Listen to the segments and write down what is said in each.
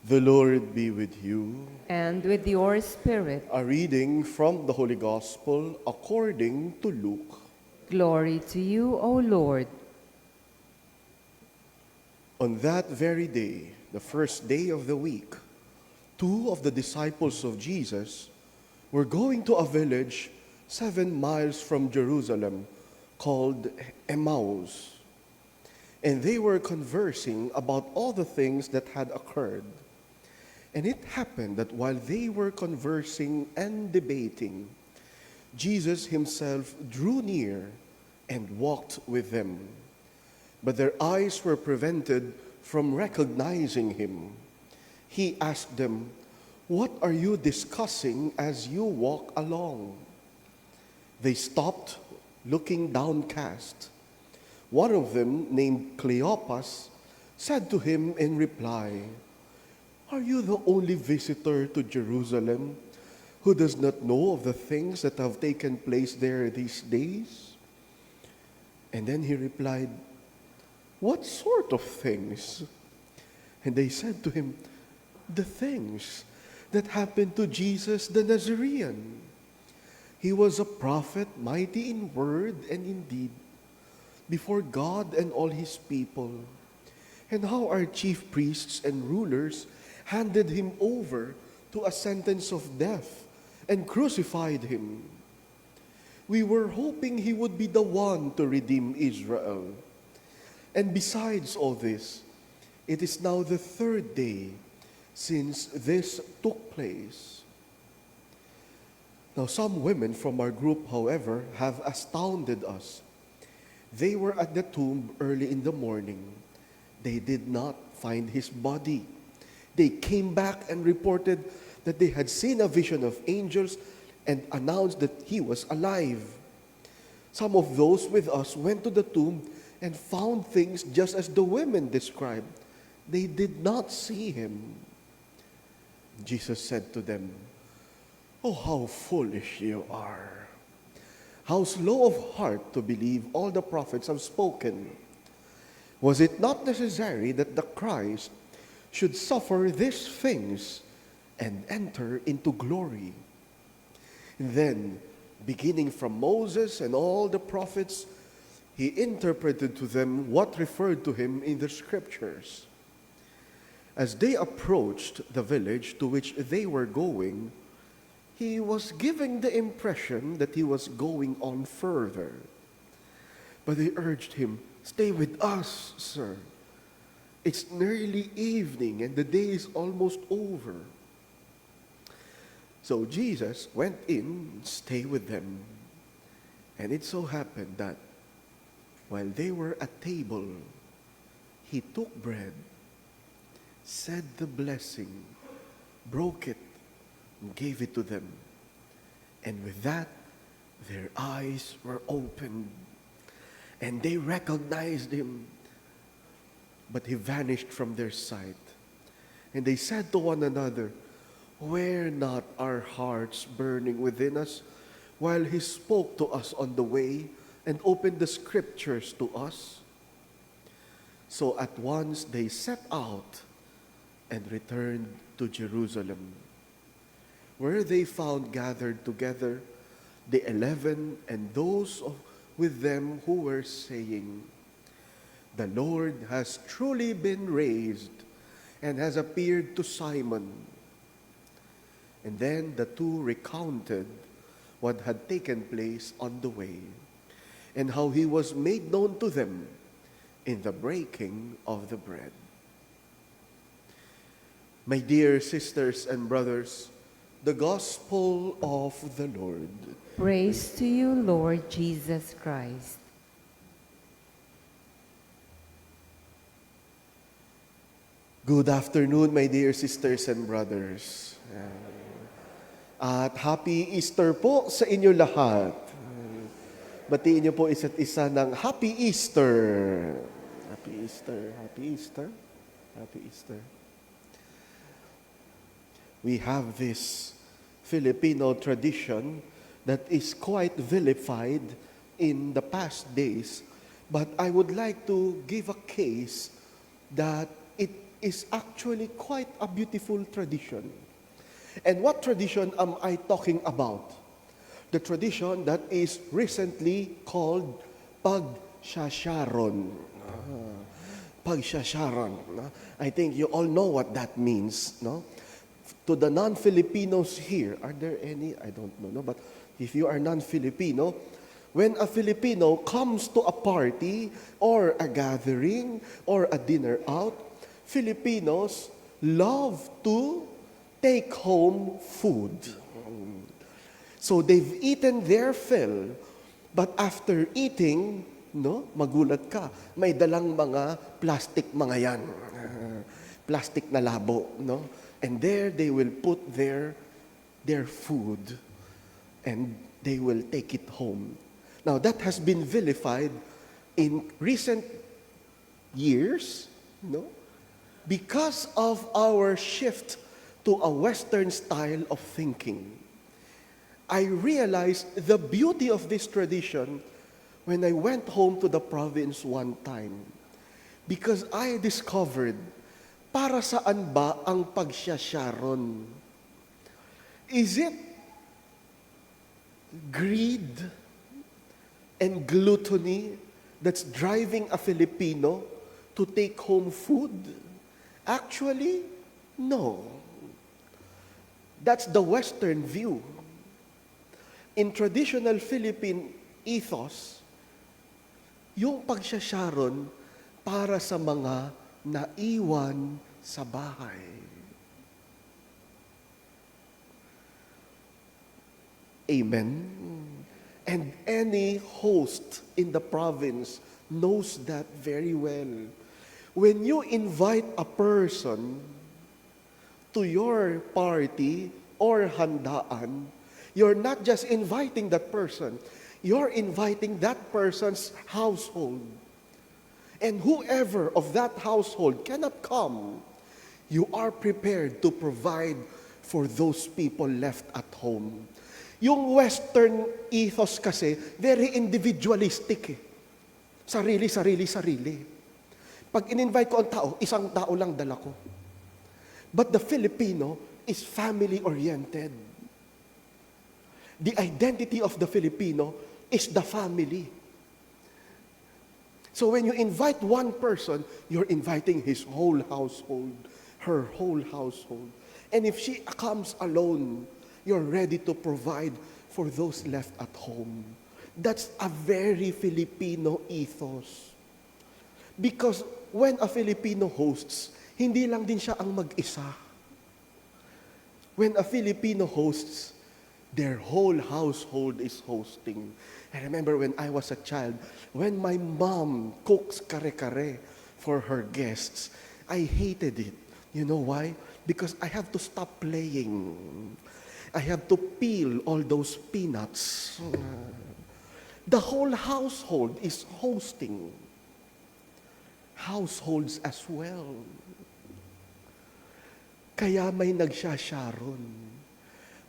The Lord be with you. And with your spirit. A reading from the Holy Gospel according to Luke. Glory to you, O Lord. On that very day, the first day of the week, two of the disciples of Jesus were going to a village 7 miles from Jerusalem called Emmaus. And they were conversing about all the things that had occurred. And it happened that while they were conversing and debating, Jesus himself drew near and walked with them. But their eyes were prevented from recognizing him. He asked them, "What are you discussing as you walk along?" They stopped, looking downcast. One of them, named Cleopas, said to him in reply, "Are you the only visitor to Jerusalem who does not know of the things that have taken place there these days?" And then he replied, "What sort of things?" And they said to him, "The things that happened to Jesus the Nazarene. He was a prophet, mighty in word and in deed, before God and all his people. And how our chief priests and rulers handed him over to a sentence of death and crucified him. We were hoping he would be the one to redeem Israel. And besides all this, it is now the 3rd day since this took place." Now some women from our group, however, have astounded us. They were at the tomb early in the morning. They did not find his body. They came back and reported that they had seen a vision of angels and announced that he was alive. Some of those with us went to the tomb and found things just as the women described. They did not see him. Jesus said to them, "Oh, how foolish you are! How slow of heart to believe all the prophets have spoken. Was it not necessary that the Christ should suffer these things and enter into glory?" Then, beginning from Moses and all the prophets, he interpreted to them what referred to him in the scriptures. As they approached the village to which they were going, he was giving the impression that he was going on further. But they urged him, "Stay with us, sir. It's nearly evening and the day is almost over." So Jesus went in and stayed with them. And it so happened that while they were at table, he took bread, said the blessing, broke it, and gave it to them. And with that, their eyes were opened, and they recognized him. But he vanished from their sight. And they said to one another, "Were not our hearts burning within us while he spoke to us on the way and opened the scriptures to us?" So at once they set out and returned to Jerusalem, where they found gathered together the 11 and those with them who were saying, "The Lord has truly been raised and has appeared to Simon." And then the two recounted what had taken place on the way and how he was made known to them in the breaking of the bread. My dear sisters and brothers, the Gospel of the Lord. Praise to you, Lord Jesus Christ. Good afternoon, my dear sisters and brothers. At happy Easter po sa inyo lahat. Batiin niyo po isa't isa ng Happy Easter. Happy Easter, Happy Easter, Happy Easter. We have this Filipino tradition that is quite vilified in the past days, but I would like to give a case that it is actually quite a beautiful tradition. And what tradition am I talking about? The tradition that is recently called Pagsasyaron. Pagsasyaron. No? I think you all know what that means. No? To the non-Filipinos here, are there any? I don't know. No? But if you are non-Filipino, when a Filipino comes to a party or a gathering or a dinner out, Filipinos love to take home food. So they've eaten their fill, but after eating, no, magulat ka, may dalang mga plastic mga yan. Plastic na labo, no? And there they will put their food and they will take it home. Now that has been vilified in recent years, no? Because of our shift to a Western style of thinking. I realized the beauty of this tradition when I went home to the province one time. Because I discovered, para saan ba ang pagsasyaron? Is it greed and gluttony that's driving a Filipino to take home food? Actually, no. That's the Western view. In traditional Philippine ethos, yung pagsasyaron para sa mga naiwan sa bahay. Amen? And any host in the province knows that very well. When you invite a person to your party or handaan, you're not just inviting that person, you're inviting that person's household. And whoever of that household cannot come, you are prepared to provide for those people left at home. Yung Western ethos kasi, very individualistic eh. Sarili, sarili, sarili. Pag in-invite ko ang tao, isang tao lang dala ko. But the Filipino is family-oriented. The identity of the Filipino is the family. So when you invite one person, you're inviting his whole household, her whole household. And if she comes alone, you're ready to provide for those left at home. That's a very Filipino ethos. Because when a Filipino hosts, hindi lang din siya ang mag-isa. When a Filipino hosts, their whole household is hosting. I remember when I was a child, when my mom cooks kare-kare for her guests, I hated it. You know why? Because I have to stop playing. I have to peel all those peanuts. The whole household is hosting. Households as well. Kaya may nagsasyaron.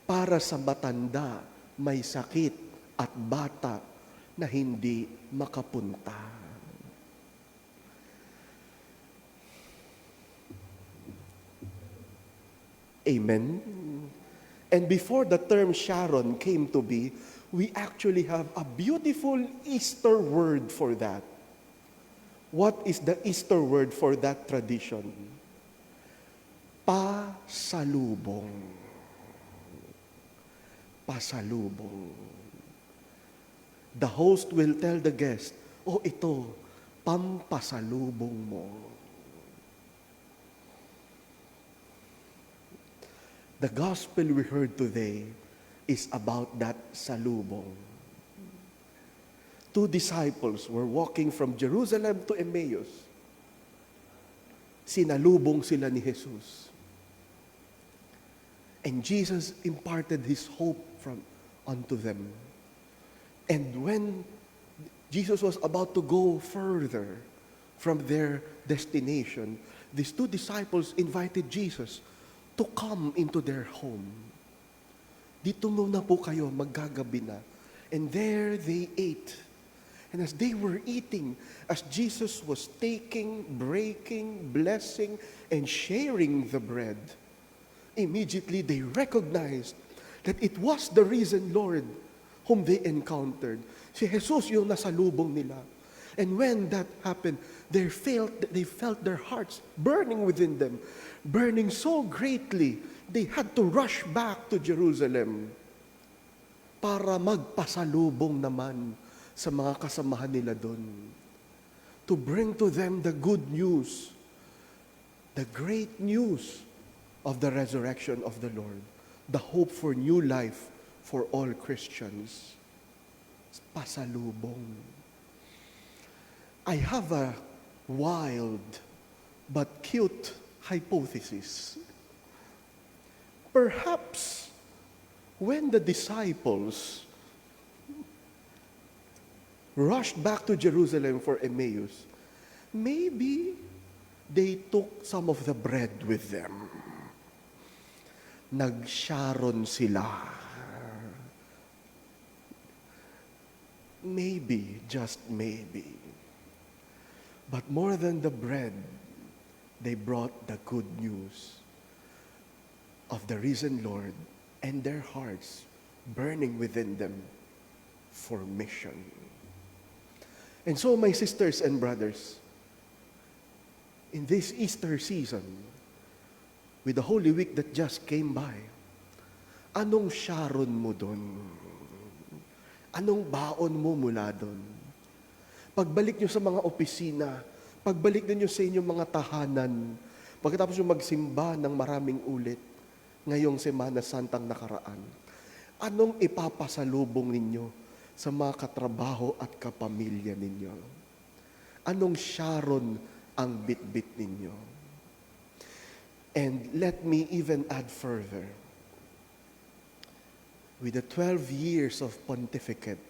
Para sa matanda, may sakit at bata na hindi makapunta. Amen? And before the term Sharon came to be, we actually have a beautiful Easter word for that. What is the Easter word for that tradition? Pasalubong. Pasalubong. The host will tell the guest, oh, ito, pampasalubong mo. The gospel we heard today is about that salubong. Two disciples were walking from Jerusalem to Emmaus. Sinalubong sila ni Jesus. And Jesus imparted His hope unto them. And when Jesus was about to go further from their destination, these two disciples invited Jesus to come into their home. Dito muna po kayo, maggagabi na. And there they ate. And as they were eating, as Jesus was taking, breaking, blessing, and sharing the bread, immediately they recognized that it was the risen Lord whom they encountered. Si Jesus yung nasalubong nila. And when that happened, they felt their hearts burning within them, burning so greatly, they had to rush back to Jerusalem para magpasalubong naman sa mga kasamahan nila doon. To bring to them the good news, the great news of the resurrection of the Lord, the hope for new life for all Christians. Pasalubong. I have a wild but cute hypothesis. Perhaps when the disciples rushed back to Jerusalem for Emmaus, maybe they took some of the bread with them. Nag-Sharon sila. Maybe, just maybe. But more than the bread, they brought the good news of the risen Lord and their hearts burning within them for mission. And so, my sisters and brothers, in this Easter season, with the Holy Week that just came by, anong Sharon mo doon? Anong baon mo mula doon? Pagbalik nyo sa mga opisina, pagbalik ninyo sa inyong mga tahanan, pagkatapos nyo magsimba ng maraming ulit, ngayong Semana Santang nakaraan, anong ipapasalubong ninyo sa mga katrabaho at kapamilya ninyo? Anong Sharon ang bitbit ninyo? And let me even add further, with the 12 years of pontificate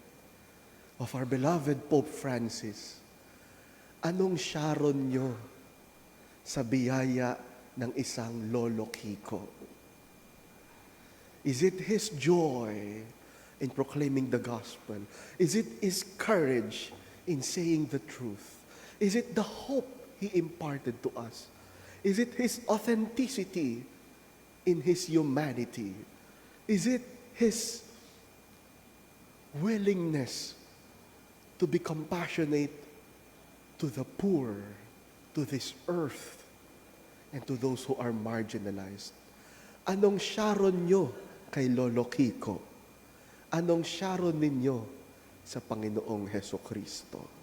of our beloved Pope Francis, anong Sharon nyo sa biyaya ng isang Lolo Kiko? Is it his joy in proclaiming the gospel? Is it his courage in saying the truth? Is it the hope he imparted to us? Is it his authenticity in his humanity? Is it his willingness to be compassionate to the poor, to this earth, and to those who are marginalized? Anong Sharon nyo kay Lolo Kiko? Anong Sharon ninyo sa Panginoong Hesukristo?